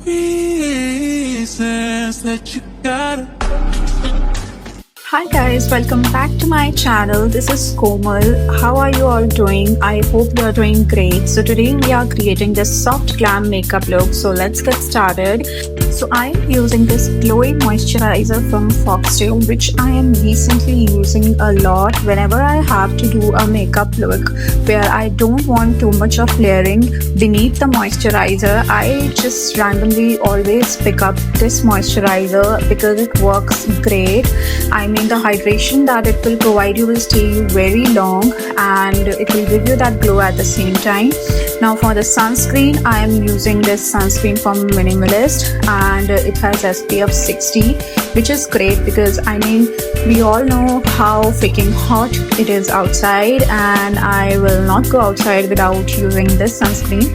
reasons that you gotta. Hi guys, welcome back to my channel. This is Komal. How are you all doing? I hope you are doing great. So today we are creating this soft glam makeup look. So let's get started. So I am using this glowing moisturizer from Foxtail, which I am recently using a lot whenever I have to do a makeup look where I don't want too much of layering beneath the moisturizer. I just randomly always pick up this moisturizer because it works great. I mean, the hydration that it will provide you will stay you very long and it will give you that glow at the same time. Now for the sunscreen, I am using this sunscreen from Minimalist and it has SPF 60, which is great because I mean we all know how freaking hot it is outside and I will not go outside without using this sunscreen.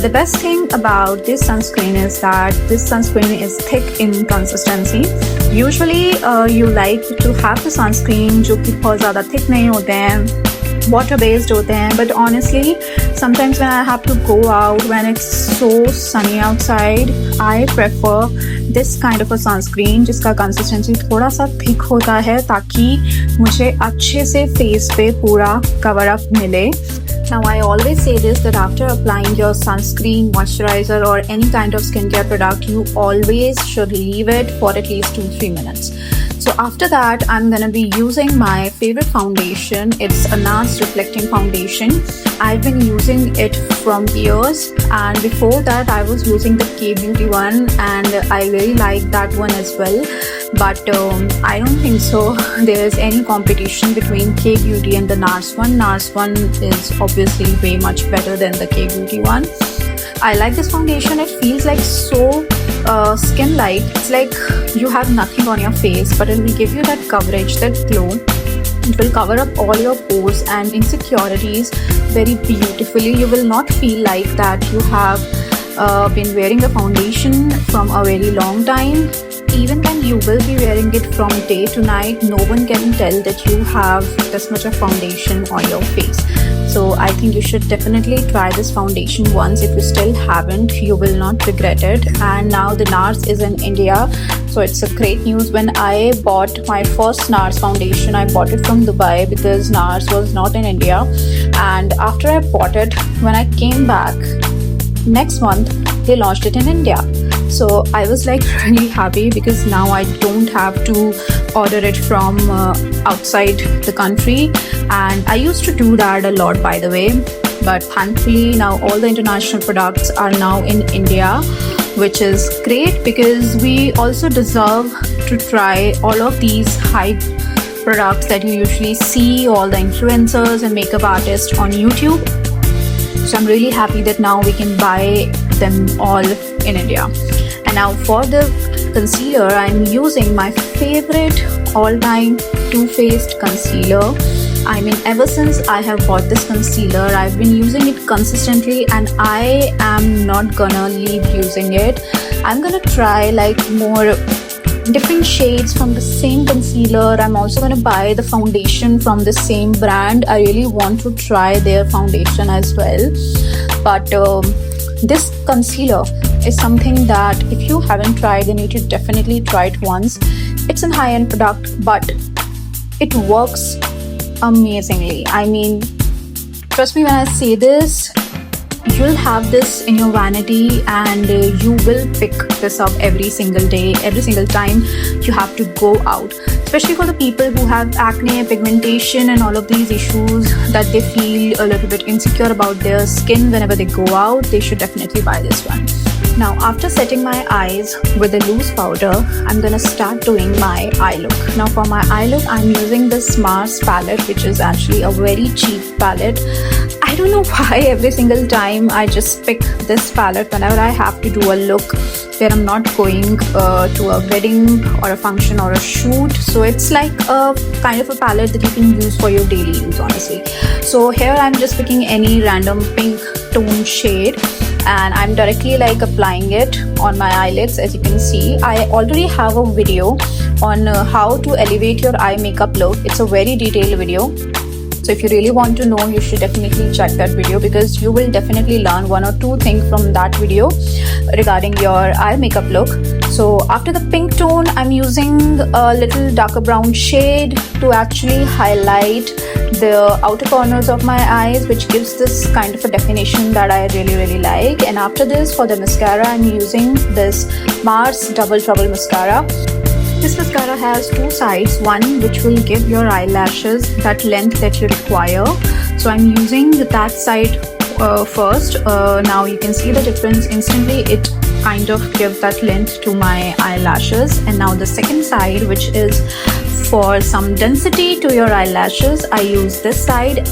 The best thing about this sunscreen is that this sunscreen is thick in consistency. Usually you like to have the sunscreen जो कि बहुत ज़्यादा thick नहीं होते हैं, water based होते हैं, but honestly sometimes when I have to go out when it's so sunny outside, I prefer this kind of a sunscreen जिसका consistency थोड़ा सा thick होता है ताकि मुझे अच्छे से face पे पूरा cover up मिले. Now I always say this that after applying your sunscreen, moisturizer or any kind of skincare product, you always should leave it for at least 2-3 minutes. So after that, I'm gonna be using my favorite foundation. It's a NARS reflecting foundation. I've been using it from years and before that I was using the K-Beauty one and I really like that one as well. But I don't think so there's any competition between K-Beauty and the NARS one. NARS one is obviously way much better than the K-Beauty one. I like this foundation. It feels like so skin-like. It's like you have nothing on your face, but it will give you that coverage, that glow. It will cover up all your pores and insecurities very beautifully. You will not feel like that you have been wearing a foundation from a very long time. Even when you will be wearing it from day to night, no one can tell that you have this much of foundation on your face. So I think you should definitely try this foundation once. If you still haven't, you will not regret it. And now the NARS is in India, so it's a great news. When I bought my first NARS foundation, I bought it from Dubai because NARS was not in India. And after I bought it, when I came back next month, they launched it in India. So I was like really happy because now I don't have to order it from outside the country, and I used to do that a lot, by the way, but thankfully now all the international products are now in India, which is great because we also deserve to try all of these hype products that you usually see all the influencers and makeup artists on YouTube. So I'm really happy that now we can buy them all in India. And now for the concealer, I'm using my favorite all-time Too Faced concealer. I mean, ever since I have bought this concealer, I've been using it consistently and I am not gonna leave using it. I'm gonna try like more different shades from the same concealer. I'm also gonna buy the foundation from the same brand. I really want to try their foundation as well. But this concealer is something that if you haven't tried, then you should definitely try it once. It's a high-end product, but it works amazingly. I mean, trust me when I say this, you'll have this in your vanity and you will pick this up every single day, every single time you have to go out. Especially for the people who have acne, pigmentation and all of these issues that they feel a little bit insecure about their skin whenever they go out, they should definitely buy this one. Now after setting my eyes with a loose powder, I'm gonna start doing my eye look. Now for my eye look, I'm using this Mars palette, which is actually a very cheap palette. I don't know why every single time I just pick this palette whenever I have to do a look where I'm not going to a wedding or a function or a shoot. So it's like a kind of a palette that you can use for your daily use, honestly. So here I'm just picking any random pink tone shade and I'm directly like applying it on my eyelids. As you can see, I already have a video on how to elevate your eye makeup look. It's a very detailed video. So if you really want to know, you should definitely check that video, because you will definitely learn one or two things from that video regarding your eye makeup look. So after the pink tone, I'm using a little darker brown shade to actually highlight the outer corners of my eyes, which gives this kind of a definition that I really like. And after this, for the mascara, I'm using this Mars Double Trouble mascara. This mascara has two sides, one which will give your eyelashes that length that you require. So I'm using that side first. Now you can see the difference instantly. It kind of gives that length to my eyelashes. And now the second side, which is for some density to your eyelashes, I use this side.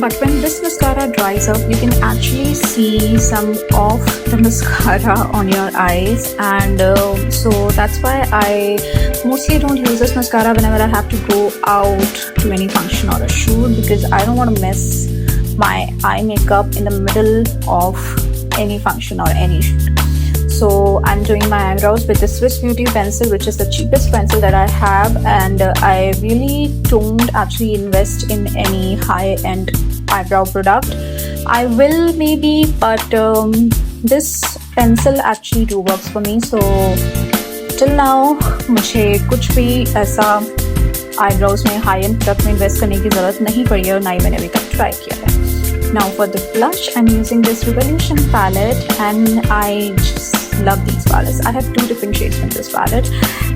But when this mascara dries up, you can actually see some of the mascara on your eyes, and so that's why I mostly don't use this mascara whenever I have to go out to any function or a shoot, because I don't want to mess my eye makeup in the middle of any function or any shoot. So I'm doing my eyebrows with the Swiss Beauty pencil, which is the cheapest pencil that I have, and I really don't actually invest in any high-end eyebrow product. I will maybe, but this pencil actually do works for me. So till now मुझे कुछ भी ऐसा eyebrows में high-end product में invest करने की ज़रूरत नहीं पड़ी है, और ना ही मैंने अभी तक try किया है. Now for the blush, I'm using this Revolution palette, and I just love these palettes. I have two different shades from this palette,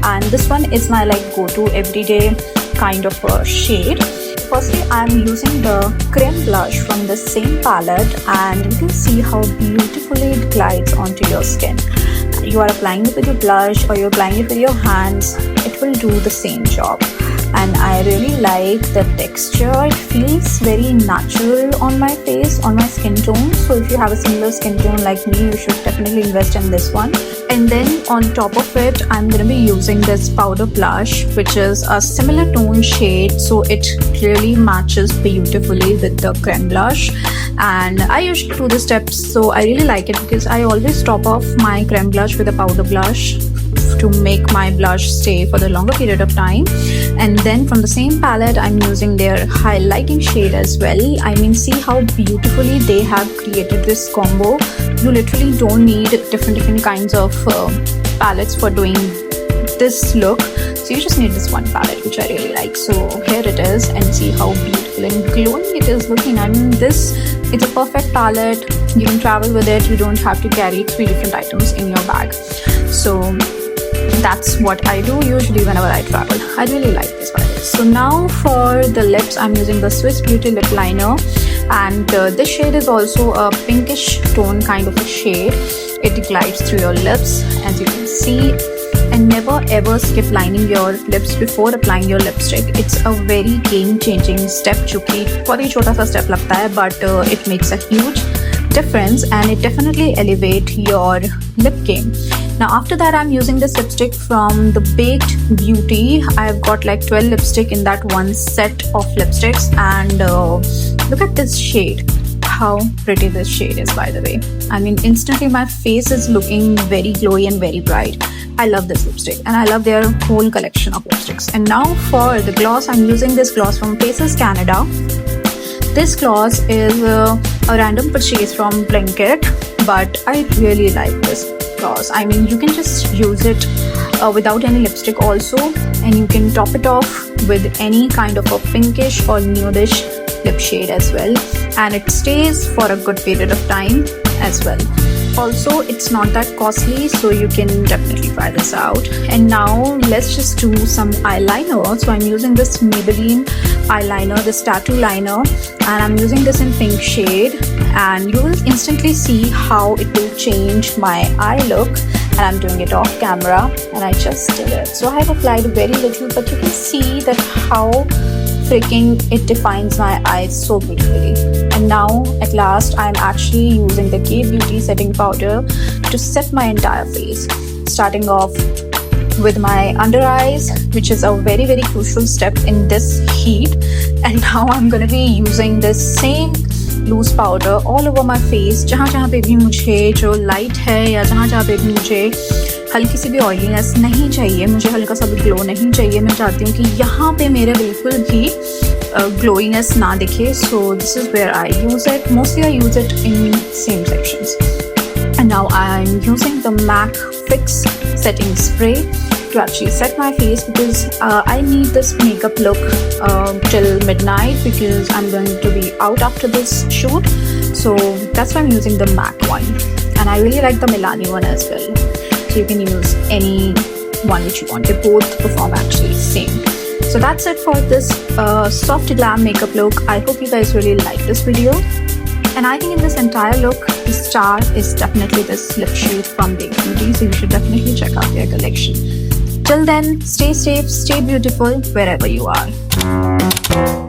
and this one is my like go-to everyday kind of a shade. Firstly, I'm using the creme blush from the same palette, and you can see how beautifully it glides onto your skin. You are applying it with your blush or you're applying it with your hands, it will do the same job. And I really like the texture. It feels very natural on my face, on my skin tone. So if you have a similar skin tone like me, you should definitely invest in this one. And then on top of it, I'm going to be using this powder blush, which is a similar tone shade, so it clearly matches beautifully with the creme blush. And I usually do the steps, so I really like it, because I always top off my creme blush with a powder blush to make my blush stay for the longer period of time. And then from the same palette, I'm using their highlighting shade as well. I mean, see how beautifully they have created this combo. You literally don't need different kinds of palettes for doing this look. So you just need this one palette, which I really like. So here it is, and see how beautiful and glowing it is looking. I mean, it's a perfect palette. You can travel with it. You don't have to carry 3 different items in your bag. So that's what I do usually whenever I travel. I really like this palette. So now for the lips, I'm using the Swiss Beauty lip liner, and this shade is also a pinkish tone kind of a shade. It glides through your lips, as you can see. And never ever skip lining your lips before applying your lipstick. It's a very game changing step, जो कि बहुत ही छोटा सा step लगता है, but it makes a huge difference, and it definitely elevates your lip game. Now after that, I'm using this lipstick from the Baked Beauty. I've got like 12 lipstick in that one set of lipsticks, and look at this shade. How pretty this shade is, by the way. I mean, instantly my face is looking very glowy and very bright. I love this lipstick, and I love their whole collection of lipsticks. And now for the gloss, I'm using this gloss from Faces Canada. This gloss is a random purchase from Blinkit, but I really like this gloss. I mean, you can just use it without any lipstick also, and you can top it off with any kind of a pinkish or nudish lip shade as well, and it stays for a good period of time as well. Also, it's not that costly, so you can definitely try this out. And now let's just do some eyeliner. So I'm using this Maybelline eyeliner, this tattoo liner, and I'm using this in pink shade, and you will instantly see how it will change my eye look. And I'm doing it off camera, and I just did it. So I have applied very little, but you can see that how freaking it defines my eyes so beautifully. And now at last, I'm actually using the K Beauty setting powder to set my entire face, starting off with my under eyes, which is a very crucial step in this heat. And now I'm gonna be using this same loose powder all over my face, जहाँ पे भी मुझे जो light है, या जहाँ पे भी मुझे हल्की सी भी ऑयलीनेस नहीं चाहिए, मुझे हल्का सा भी ग्लो नहीं चाहिए, मैं चाहती हूँ कि यहाँ पे मेरे बिल्कुल भी glowiness na dikhe. So this is where I use it. Mostly I use it in same sections. And now I'm using the MAC Fix setting spray to actually set my face, because I need this makeup look till midnight, because I'm going to be out after this shoot. So that's why I'm using the MAC one, and I really like the Milani one as well. So you can use any one which you want. They both perform actually same. So that's it for this soft glam makeup look. I hope you guys really like this video. And I think in this entire look, the star is definitely this lip shade from Big Beauty. So you should definitely check out their collection. Till then, stay safe, stay beautiful wherever you are.